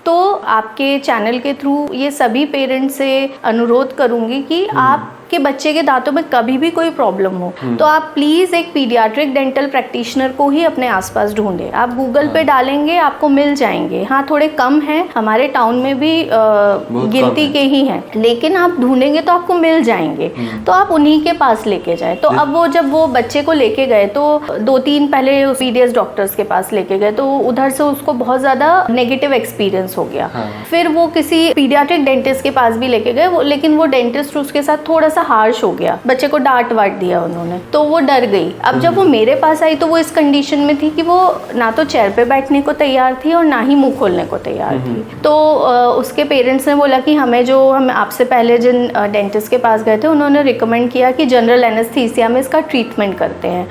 तो आपके चैनल के थ्रू ये सभी पेरेंट्स से अनुरोध करूंगी कि आपके बच्चे के दांतों में कभी भी कोई प्रॉब्लम हो तो आप प्लीज़ एक पीडियाट्रिक डेंटल प्रैक्टिशनर को ही अपने आसपास ढूंढें। आप गूगल पे डालेंगे आपको मिल जाएंगे। हाँ, थोड़े कम हैं, हमारे टाउन में भी गिनती के ही हैं, लेकिन आप ढूंढेंगे तो आपको मिल जाएंगे। तो आप उन्हीं के पास लेके जाए। तो अब वो जब वो बच्चे को लेके गए तो 2-3 पहले पीडियस डॉक्टर्स के पास लेके गए, तो उधर से उसको बहुत ज़्यादा नेगेटिव एक्सपीरियंस हो गया। फिर वो किसी पीडियाट्रिक डेंटिस्ट के पास भी लेके गए, लेकिन वो डेंटिस्ट उसके साथ थोड़ा सा हार्श हो गया, बच्चे को डांट वाट दिया उन्होंने, तो वो डर गई। अब जब वो मेरे पास आई तो वो इस कंडीशन में थी कि वो ना तो चेयर पे बैठने को तैयार थी और ना ही मुंह खोलने को तैयार थी। तो उसके पेरेंट्स ने बोला कि हम आपसे पहले जिन डेंटिस्ट के पास गए थे उन्होंने रिकमेंड किया कि जनरल एनेस्थीसिया में इसका ट्रीटमेंट करते हैं।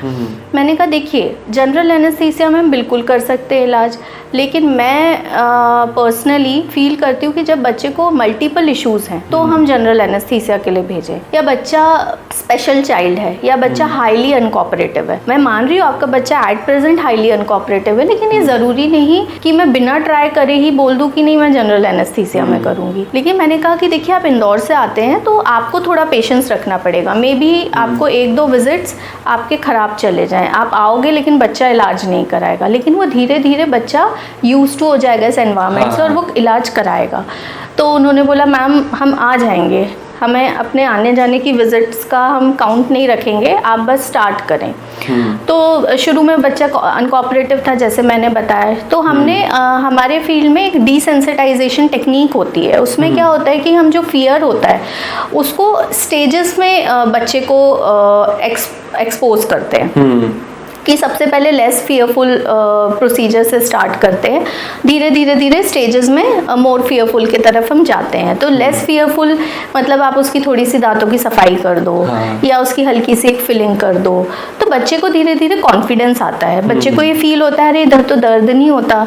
मैंने कहा देखिए, जनरल एनेस्थीसिया में हम बिल्कुल कर सकते हैं इलाज, लेकिन मैं पर्सनली फील करती हूँ कि जब बच्चे को मल्टीपल इश्यूज़ हैं तो हम जनरल एनेस्थीसिया के लिए भेजें, या बच्चा स्पेशल चाइल्ड है या बच्चा हाईली अनकोऑपरेटिव है। मैं मान रही हूँ आपका बच्चा एट प्रेजेंट हाईली अनकोऑपरेटिव है, लेकिन ये ज़रूरी नहीं कि मैं बिना ट्राई करे ही बोल दूँ कि नहीं मैं जनरल एनेस्थीसिया में करूँगी। लेकिन मैंने कहा कि देखिए, आप इंदौर से आते हैं तो आपको थोड़ा पेशेंस रखना पड़ेगा। मे बी आपको 1-2 विजिट्स आपके ख़राब चले जाएँ, आप आओगे लेकिन बच्चा इलाज नहीं कराएगा, लेकिन वो धीरे धीरे बच्चा यूज टू हो जाएगा इस एनवायरनमेंट से और वो इलाज कराएगा। तो उन्होंने बोला मैम हम आ जाएंगे, हमें अपने आने जाने की विजिट्स का हम काउंट नहीं रखेंगे, आप बस स्टार्ट करें। तो शुरू में बच्चा अनकोऑपरेटिव था जैसे मैंने बताया, तो हमने हमारे फील्ड में एक डिसेंसिटाइजेशन टेक्निक होती है। उसमें क्या होता है कि हम जो फियर होता है उसको स्टेजेस में बच्चे को एक्सपोज करते हैं कि सबसे पहले लेस फियरफुल प्रोसीजर से स्टार्ट करते हैं, धीरे धीरे स्टेजेस में मोर फियरफुल की तरफ हम जाते हैं। तो लेस फियरफुल मतलब आप उसकी थोड़ी सी दांतों की सफाई कर दो या उसकी हल्की सी एक फिलिंग कर दो, तो बच्चे को धीरे धीरे कॉन्फिडेंस आता है। बच्चे को ये फील होता है अरे इधर तो दर्द नहीं होता,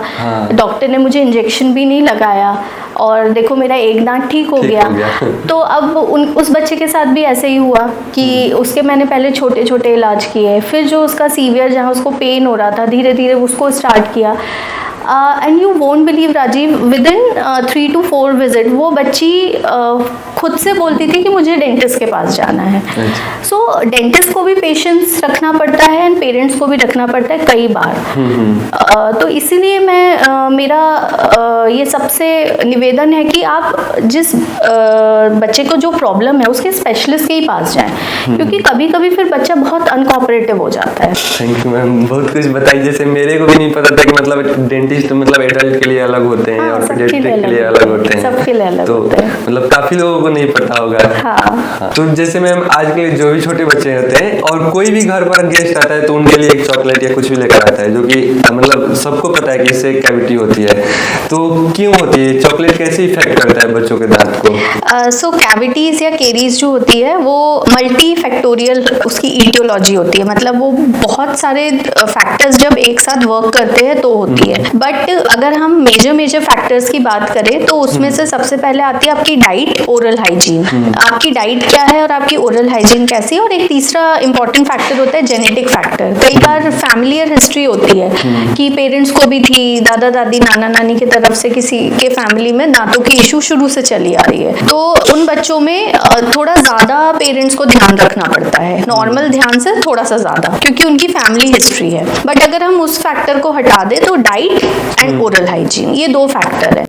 डॉक्टर ने मुझे इंजेक्शन भी नहीं लगाया और देखो मेरा एक दांत ठीक हो गया। तो अब उस बच्चे के साथ भी ऐसे ही हुआ कि उसके मैंने पहले छोटे छोटे इलाज किए, फिर जो उसका सीवियर जहाँ उसको पेन हो रहा था धीरे धीरे उसको स्टार्ट किया। And you won't believe Rajiv, within 3 to 4 visit वो बच्ची खुद से बोलती थी कि मुझे डेंटिस्ट के पास जाना है। सो डेंटिस्ट को भी पेशेंस रखना पड़ता है एंड पेरेंट्स को भी रखना पड़ता है कई बार। तो इसीलिए मैं मेरा ये सबसे निवेदन है कि आप जिस बच्चे को जो प्रॉब्लम है उसके स्पेशलिस्ट के ही पास जाएं, क्योंकि कभी कभी फिर बच्चा बहुत अनकोऑपरेटिव हो जाता है। थैंक यू मैम, बहुत कुछ बताई। जैसे मेरे को भी नहीं पता था कि मतलब डेंटिस्ट मतलब एडल्ट के लिए अलग होते हैं और पीडियाट्रिक के लिए अलग होते हैं, सबके लिए अलग होते हैं। मतलब काफी लोगों को नहीं पता होगा। हाँ। तो जैसे मैम आजकल जो भी छोटे बच्चे होते हैं और कोई भी घर पर गेस्ट आता है तो उनके लिए एक चॉकलेट या कुछ भी लेकर आता है, जो कि मतलब सबको पता है कि इससे कैविटी होती है, तो क्यों होती है? चॉकलेट कैसे इफेक्ट करता है बच्चों के दांत को? सो कैविटीज या केरीज जो होती है वो मल्टी फैक्टोरियल उसकी ईटियोलॉजी होती है, मतलब वो बहुत सारे फैक्टर्स जब एक साथ वर्क करते हैं तो होती है। बट अगर हम मेजर फैक्टर्स की बात करें तो उसमें से सबसे पहले आती है आपकी डाइट, ओरल हाइजीन। आपकी डाइट क्या है और आपकी ओरल हाइजीन कैसी है। और एक तीसरा इंपॉर्टेंट फैक्टर होता है जेनेटिक फैक्टर। कई बार फैमिलियर हिस्ट्री होती है कि पेरेंट्स को भी थी, दादा दादी नाना नानी की तरफ से किसी के फैमिली में दांतों की इशू शुरू से चली आ रही है, तो उन बच्चों में थोड़ा ज्यादा पेरेंट्स को ध्यान रखना पड़ता है, नॉर्मल ध्यान से थोड़ा सा ज्यादा, क्योंकि उनकी फैमिली हिस्ट्री है। बट अगर हम उस फैक्टर को हटा दें तो डाइट एंड ओरल हाइजीन, ये 2 फैक्टर है।